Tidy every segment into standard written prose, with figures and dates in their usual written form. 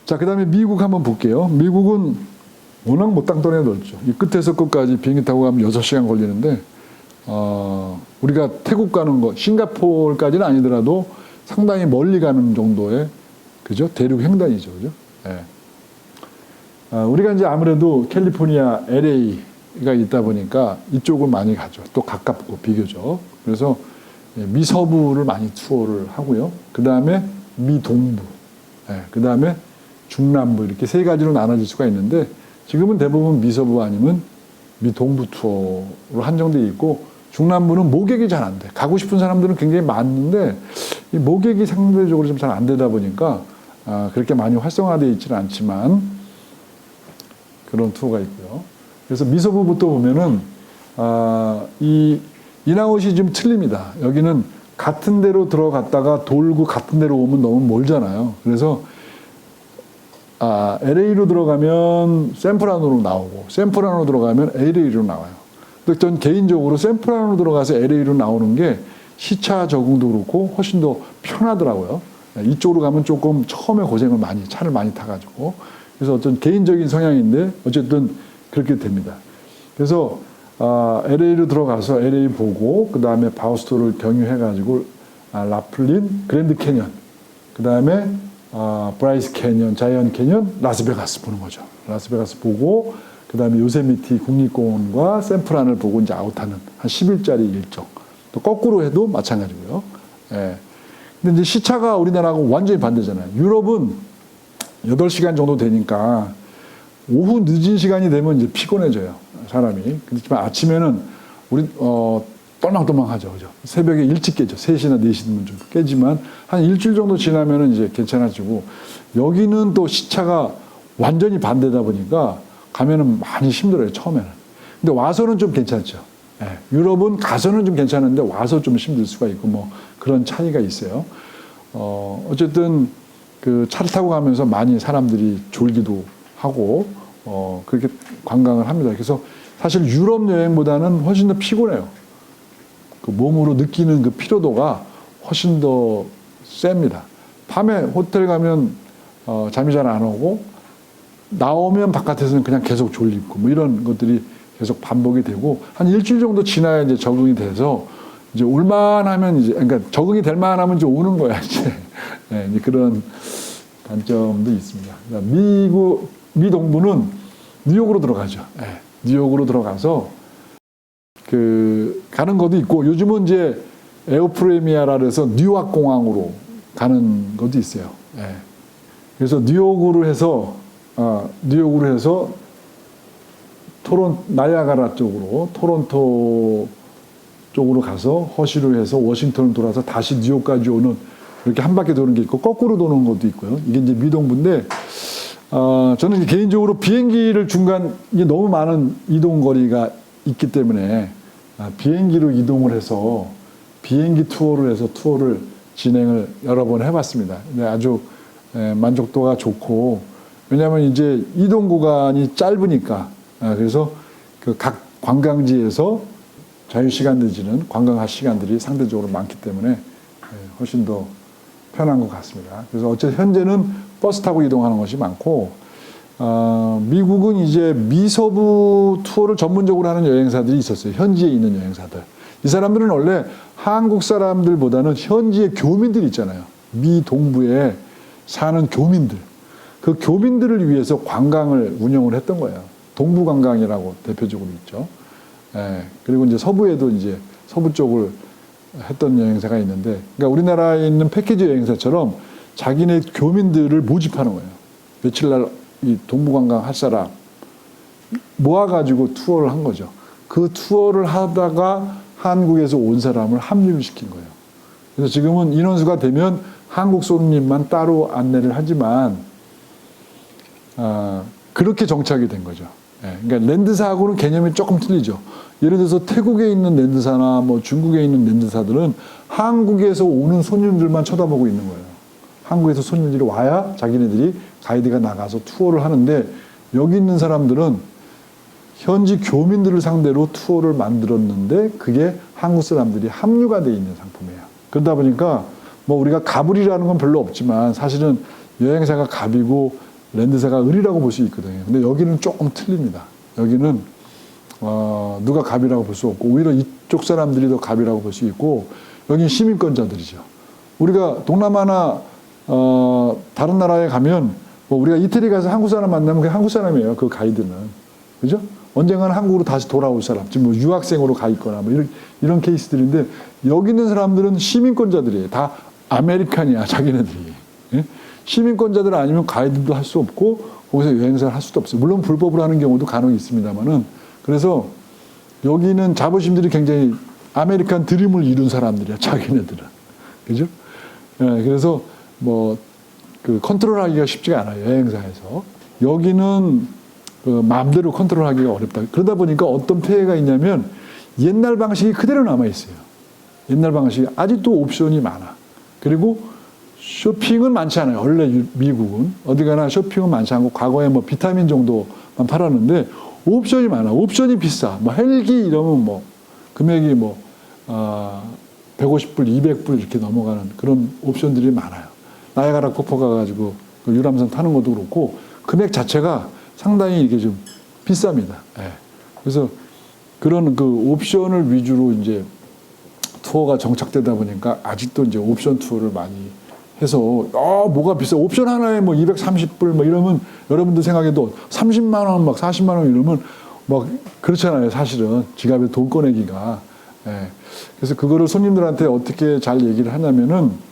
자, 그 다음에 미국 한번 볼게요. 미국은 워낙 못 땅덩이가 넓죠. 이 끝에서 끝까지 비행기 타고 가면 6시간 걸리는데, 우리가 태국 가는 거, 싱가포르까지는 아니더라도 상당히 멀리 가는 정도의, 그죠? 대륙 횡단이죠. 그죠? 예. 우리가 이제 아무래도 캘리포니아, LA가 있다 보니까 이쪽을 많이 가죠. 또 가깝고 비교적. 그래서 미서부를 많이 투어를 하고요. 그 다음에 미동부, 그 다음에 중남부 이렇게 세 가지로 나눠질 수가 있는데 지금은 대부분 미서부 아니면 미동부 투어로 한정되어 있고 중남부는 모객이 잘 안 돼. 가고 싶은 사람들은 굉장히 많은데 이 모객이 상대적으로 좀 잘 안 되다 보니까 그렇게 많이 활성화되어 있지는 않지만 그런 투어가 있고요. 그래서 미서부부터 보면은 이 인아웃이 좀 틀립니다. 여기는 같은 데로 들어갔다가 돌고 같은 데로 오면 너무 멀잖아요. 그래서 LA로 들어가면 샌프란으로 나오고 샌프란으로 들어가면 LA로 나와요. 근데 전 개인적으로 샌프란으로 들어가서 LA로 나오는 게 시차 적응도 그렇고 훨씬 더 편하더라고요. 이쪽으로 가면 조금 처음에 고생을 차를 많이 타가지고. 그래서 어떤 개인적인 성향인데 어쨌든 그렇게 됩니다. 그래서 LA로 들어가서 LA 보고 그 다음에 바우스토를 경유해가지고 라플린, 그랜드 캐년, 그 다음에 브라이스 캐년, 자이언트 캐년, 라스베가스 보는 거죠. 라스베가스 보고 그 다음에 요세미티 국립공원과 샌프란을 보고 이제 아웃하는 한 10일짜리 일정. 또 거꾸로 해도 마찬가지고요. 예. 근데 이제 시차가 우리나라하고 완전히 반대잖아요. 유럽은 8시간 정도 되니까 오후 늦은 시간이 되면 이제 피곤해져요. 사람이. 그렇지만 아침에는 우리 똘망똘망하죠. 그죠? 새벽에 일찍 깨죠. 3시나 4시 되면 좀 깨지만 한 일주일 정도 지나면은 이제 괜찮아지고 여기는 또 시차가 완전히 반대다 보니까 가면은 많이 힘들어요. 처음에는. 근데 와서는 좀 괜찮죠. 예. 유럽은 가서는 좀 괜찮은데 와서 좀 힘들 수가 있고 뭐 그런 차이가 있어요. 어쨌든 그 차를 타고 가면서 많이 사람들이 졸기도 하고 그렇게 관광을 합니다. 그래서 사실 유럽 여행보다는 훨씬 더 피곤해요. 그 몸으로 느끼는 그 피로도가 훨씬 더 셉니다. 밤에 호텔 가면 잠이 잘 안 오고 나오면 바깥에서는 그냥 계속 졸리고 뭐 이런 것들이 계속 반복이 되고 한 일주일 정도 지나야 이제 적응이 돼서 이제 올만하면 이제 그러니까 적응이 될 만하면 이제 오는 거야 이제. 네, 이제 그런 단점도 있습니다. 미동부는 뉴욕으로 들어가죠. 네, 뉴욕으로 들어가서 가는 것도 있고 요즘은 이제 에어프레미아라 그래서 뉴욕 공항으로 가는 것도 있어요. 네. 그래서 뉴욕으로 해서 나이아가라 쪽으로 토론토 쪽으로 가서 허쉬로 해서 워싱턴을 돌아서 다시 뉴욕까지 오는 이렇게 한 바퀴 도는 게 있고 거꾸로 도는 것도 있고요. 이게 이제 미동부인데 저는 개인적으로 비행기를 중간 이게 너무 많은 이동 거리가 있기 때문에 비행기로 이동을 해서 비행기 투어를 해서 투어를 진행을 여러 번 해봤습니다. 근데 아주 만족도가 좋고 왜냐하면 이제 이동 구간이 짧으니까 그래서 그 각 관광지에서 자유 시간 내지는 관광할 시간들이 상대적으로 많기 때문에 훨씬 더 편한 것 같습니다. 그래서 어쨌든 현재는 버스 타고 이동하는 것이 많고 미국은 이제 미서부 투어를 전문적으로 하는 여행사들이 있었어요. 현지에 있는 여행사들. 이 사람들은 원래 한국 사람들보다는 현지의 교민들 있잖아요. 미 동부에 사는 교민들. 그 교민들을 위해서 관광을 운영을 했던 거예요. 동부 관광이라고 대표적으로 있죠. 예, 그리고 이제 서부에도 이제 서부 쪽을 했던 여행사가 있는데, 그러니까 우리나라에 있는 패키지 여행사처럼 자기네 교민들을 모집하는 거예요. 며칠 날 이 동부 관광 할 사람 모아가지고 투어를 한 거죠. 그 투어를 하다가 한국에서 온 사람을 합류를 시킨 거예요. 그래서 지금은 인원수가 되면 한국 손님만 따로 안내를 하지만 그렇게 정착이 된 거죠. 예, 그러니까 랜드사하고는 개념이 조금 틀리죠. 예를 들어서 태국에 있는 랜드사나 뭐 중국에 있는 랜드사들은 한국에서 오는 손님들만 쳐다보고 있는 거예요. 한국에서 손님들이 와야 자기네들이 가이드가 나가서 투어를 하는데 여기 있는 사람들은 현지 교민들을 상대로 투어를 만들었는데 그게 한국 사람들이 합류가 돼 있는 상품이에요. 그러다 보니까 뭐 우리가 갑을이라는 건 별로 없지만 사실은 여행사가 갑이고 랜드사가 을이라고 볼 수 있거든요. 근데 여기는 조금 틀립니다. 여기는 누가 갑이라고 볼 수 없고 오히려 이쪽 사람들이 더 갑이라고 볼 수 있고 여기 시민권자들이죠. 우리가 동남아나 다른 나라에 가면 뭐 우리가 이태리 가서 한국 사람 만나면 그게 한국 사람이에요. 그 가이드는. 그죠? 언젠가는 한국으로 다시 돌아올 사람, 지금 뭐 유학생으로 가 있거나 뭐 이런 케이스들인데 여기 있는 사람들은 시민권자들이에요. 다 아메리칸이야, 자기네들이. 예? 시민권자들 아니면 가이드도 할 수 없고 거기서 여행사를 할 수도 없어요. 물론 불법으로 하는 경우도 간혹 있습니다만은 그래서 여기는 자부심들이 굉장히 아메리칸 드림을 이룬 사람들이야, 자기네들은. 그죠? 예, 그래서 뭐 그 컨트롤하기가 쉽지가 않아요, 여행사에서. 여기는 그 마음대로 컨트롤하기가 어렵다. 그러다 보니까 어떤 폐해가 있냐면 옛날 방식이 그대로 남아 있어요. 옛날 방식이 아직도 옵션이 많아. 그리고 쇼핑은 많지 않아요. 원래 미국은 어디 가나 쇼핑은 많지 않고 과거에 뭐 비타민 정도만 팔았는데 옵션이 많아. 옵션이 비싸. 뭐 헬기 이러면 뭐 금액이 뭐 150불, 200불 이렇게 넘어가는 그런 옵션들이 많아요. 나야가라 폭포 가가지고 그 유람선 타는 것도 그렇고 금액 자체가 상당히 이게 좀 비쌉니다. 예. 그래서 그런 그 옵션을 위주로 이제 투어가 정착되다 보니까 아직도 이제 옵션 투어를 많이 해서 뭐가 비싸? 옵션 하나에 뭐 230불 뭐 이러면 여러분들 생각해도 30만 원 막 40만 원 이러면 막 그렇잖아요. 사실은 지갑에 돈 꺼내기가. 예. 그래서 그거를 손님들한테 어떻게 잘 얘기를 하냐면은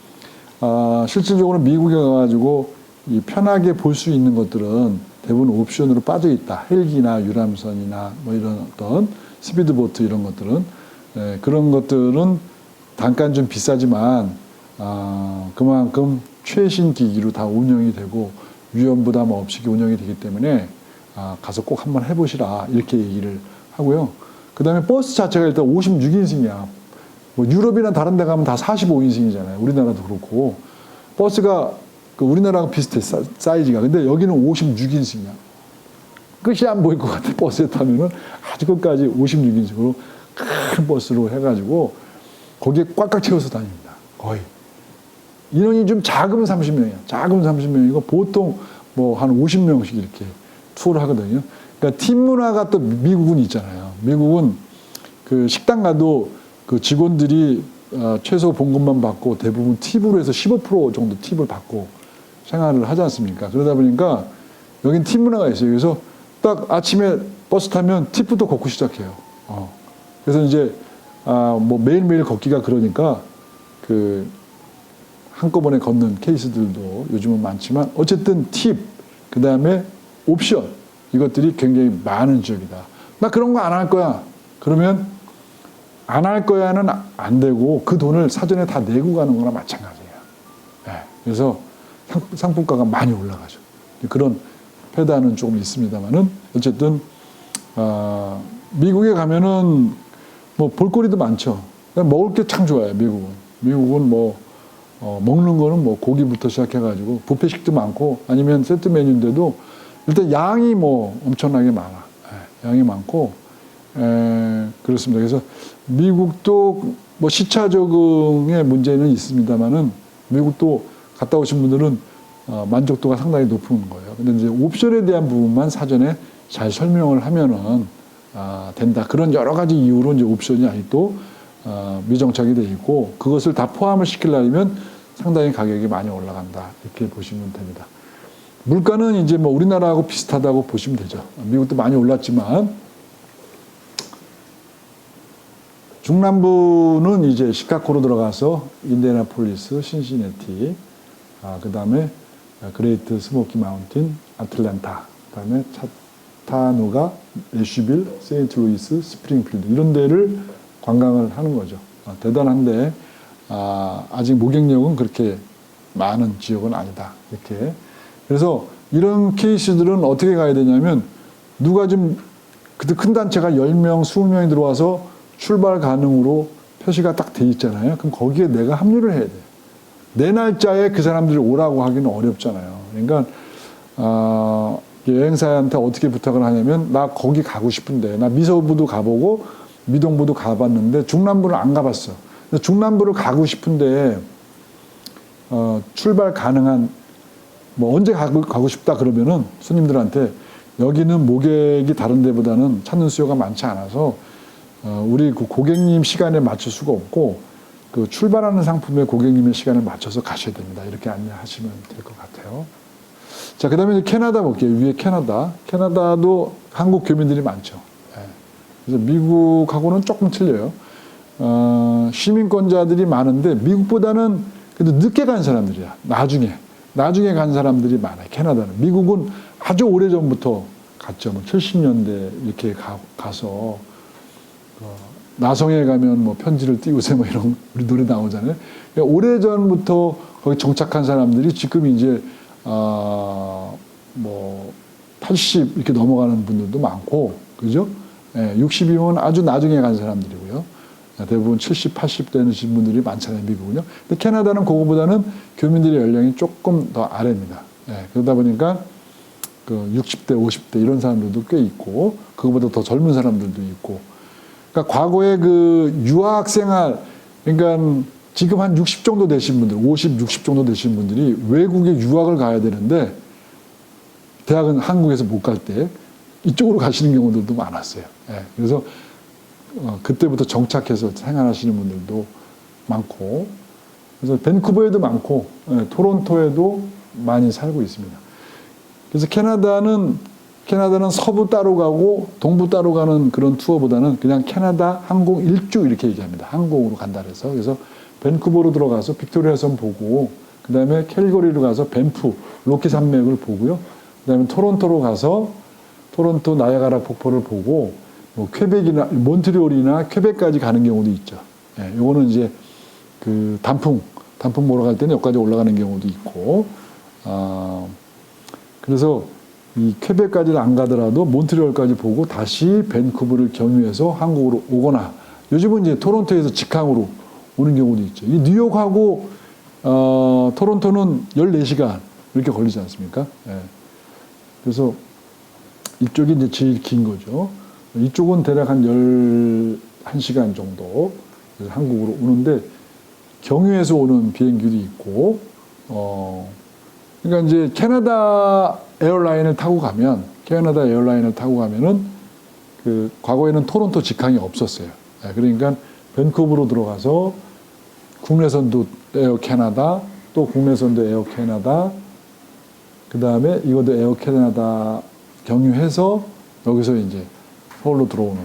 실질적으로 미국에 가가지고 이 편하게 볼 수 있는 것들은 대부분 옵션으로 빠져 있다. 헬기나 유람선이나 뭐 이런 어떤 스피드보트 이런 것들은 그런 것들은 단가는 좀 비싸지만 그만큼 최신 기기로 다 운영이 되고 위험 부담 없이 운영이 되기 때문에 가서 꼭 한번 해보시라 이렇게 얘기를 하고요. 그 다음에 버스 자체가 일단 56인승이야. 뭐 유럽이나 다른 데 가면 다 45인승이잖아요. 우리나라도 그렇고. 버스가 그 우리나라랑 비슷해, 사이즈가. 근데 여기는 56인승이야. 끝이 안 보일 것 같아, 버스에 타면은. 아주 끝까지 56인승으로 큰 버스로 해가지고 거기에 꽉꽉 채워서 다닙니다. 거의. 인원이 좀 작으면 30명이야. 작으면 30명이고 보통 뭐 한 50명씩 이렇게 투어를 하거든요. 그러니까 팀 문화가 또 미국은 있잖아요. 미국은 그 식당 가도 그 직원들이 최소 봉급만 받고 대부분 팁으로 해서 15% 정도 팁을 받고 생활을 하지 않습니까? 그러다 보니까 여긴 팁 문화가 있어요. 그래서 딱 아침에 버스 타면 팁부터 걷고 시작해요. 그래서 이제 뭐 매일매일 걷기가 그러니까 그 한꺼번에 걷는 케이스들도 요즘은 많지만 어쨌든 팁, 그 다음에 옵션 이것들이 굉장히 많은 지역이다. 나 그런 거 안 할 거야. 그러면 안 할 거야는 안 되고 그 돈을 사전에 다 내고 가는 거나 마찬가지예요. 네. 그래서 상품가가 많이 올라가죠. 그런 폐단은 조금 있습니다만은 어쨌든 미국에 가면은 뭐 볼거리도 많죠. 먹을 게 참 좋아요. 미국은 뭐 먹는 거는 뭐 고기부터 시작해가지고 뷔페식도 많고 아니면 세트 메뉴인데도 일단 양이 뭐 엄청나게 많아. 네. 양이 많고 그렇습니다. 그래서 미국도 뭐 시차 적응의 문제는 있습니다만은 미국도 갔다 오신 분들은 만족도가 상당히 높은 거예요. 근데 이제 옵션에 대한 부분만 사전에 잘 설명을 하면은 된다. 그런 여러 가지 이유로 이제 옵션이 아직도 미정착이 돼 있고 그것을 다 포함을 시키려면 상당히 가격이 많이 올라간다. 이렇게 보시면 됩니다. 물가는 이제 뭐 우리나라하고 비슷하다고 보시면 되죠. 미국도 많이 올랐지만 중남부는 이제 시카고로 들어가서 인디애나폴리스, 신시내티, 그 다음에 그레이트 스모키 마운틴, 아틀란타, 그 다음에 차타누가, 내슈빌, 세인트루이스, 스프링필드 이런 데를 관광을 하는 거죠. 대단한데 아직 목격력은 그렇게 많은 지역은 아니다. 이렇게. 그래서 이런 케이스들은 어떻게 가야 되냐면 누가 좀 큰 단체가 10명, 20명이 들어와서 출발 가능으로 표시가 딱 돼 있잖아요. 그럼 거기에 내가 합류를 해야 돼. 내 날짜에 그 사람들이 오라고 하기는 어렵잖아요. 그러니까 여행사한테 어떻게 부탁을 하냐면 나 거기 가고 싶은데 나 미서부도 가보고 미동부도 가봤는데 중남부를 안 가봤어. 중남부를 가고 싶은데 출발 가능한 뭐 언제 가고 싶다 그러면은 손님들한테 여기는 모객이 다른 데보다는 찾는 수요가 많지 않아서 우리 그 고객님 시간에 맞출 수가 없고 그 출발하는 상품에 고객님의 시간을 맞춰서 가셔야 됩니다. 이렇게 안내하시면 될 것 같아요. 자, 그 다음에 캐나다 볼게요. 위에 캐나다. 캐나다도 한국 교민들이 많죠. 예. 그래서 미국하고는 조금 틀려요. 시민권자들이 많은데 미국보다는 그래도 늦게 간 사람들이야. 나중에 간 사람들이 많아요. 캐나다는. 미국은 아주 오래전부터 갔죠. 뭐 70년대 이렇게 가서 나성에 가면 뭐 편지를 띄우세요 뭐 이런 우리 노래 나오잖아요. 그러니까 오래전부터 거기 정착한 사람들이 지금 이제 뭐 80 이렇게 넘어가는 분들도 많고, 그죠? 예, 60이면 아주 나중에 간 사람들이고요. 대부분 70, 80 되신 분들이 많잖아요, 미국은요. 근데 캐나다는 그거보다는 교민들의 연령이 조금 더 아래입니다. 예, 그러다 보니까 그 60대, 50대 이런 사람들도 꽤 있고, 그거보다 더 젊은 사람들도 있고. 그러니까 과거에 그 유학생활, 그러니까 지금 한 60 정도 되신 분들, 50, 60 정도 되신 분들이 외국에 유학을 가야 되는데 대학은 한국에서 못 갈 때 이쪽으로 가시는 경우들도 많았어요. 예, 그래서 그때부터 정착해서 생활하시는 분들도 많고, 그래서 밴쿠버에도 많고, 예, 토론토에도 많이 살고 있습니다. 그래서 캐나다는 서부 따로 가고 동부 따로 가는 그런 투어보다는 그냥 캐나다 항공 일주 이렇게 얘기합니다. 항공으로 간다 그래서. 그래서 밴쿠버로 들어가서 빅토리아 섬 보고, 그 다음에 캘거리로 가서 밴프, 로키 산맥을 보고요. 그 다음에 토론토로 가서 토론토 나야가라 폭포를 보고, 뭐 퀘벡이나 몬트리올이나 퀘벡까지 가는 경우도 있죠. 예, 요거는 이제 그 단풍 보러 갈 때는 여기까지 올라가는 경우도 있고, 그래서 이 퀘벡까지는 안 가더라도 몬트리올까지 보고 다시 밴쿠버를 경유해서 한국으로 오거나, 요즘은 이제 토론토에서 직항으로 오는 경우도 있죠. 이 뉴욕하고 토론토는 14시간 이렇게 걸리지 않습니까? 예. 그래서 이쪽이 이제 제일 긴 거죠. 이쪽은 대략 한 11시간 정도 그래서 한국으로 오는데, 경유해서 오는 비행기도 있고, 그러니까 이제 캐나다 에어라인을 타고 가면은 그 과거에는 토론토 직항이 없었어요. 그러니까 밴쿠버로 들어가서 국내선도 에어 캐나다, 또 국내선도 에어 캐나다, 그 다음에 이것도 에어 캐나다 경유해서 여기서 이제 서울로 들어오는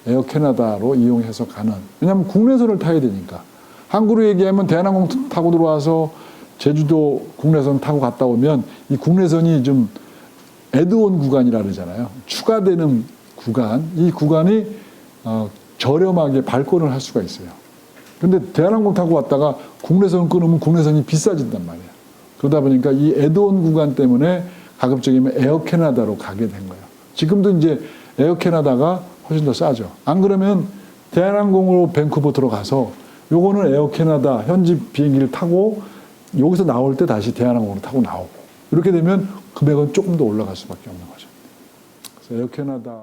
에어 캐나다로 이용해서 가는. 왜냐하면 국내선을 타야 되니까. 한국으로 얘기하면 대한항공 타고 들어와서 제주도 국내선 타고 갔다 오면 이 국내선이 좀 애드온 구간이라 그러잖아요. 추가되는 구간. 이 구간이 저렴하게 발권을 할 수가 있어요. 근데 대한항공 타고 왔다가 국내선 끊으면 국내선이 비싸진단 말이에요. 그러다 보니까 이 애드온 구간 때문에 가급적이면 에어 캐나다로 가게 된 거예요. 지금도 이제 에어 캐나다가 훨씬 더 싸죠. 안 그러면 대한항공으로 밴쿠버 들어가서 요거는 에어 캐나다 현지 비행기를 타고 여기서 나올 때 다시 대한항공으로 타고 나오고, 이렇게 되면 금액은 조금 더 올라갈 수밖에 없는 거죠. 그래서 에어 캐나다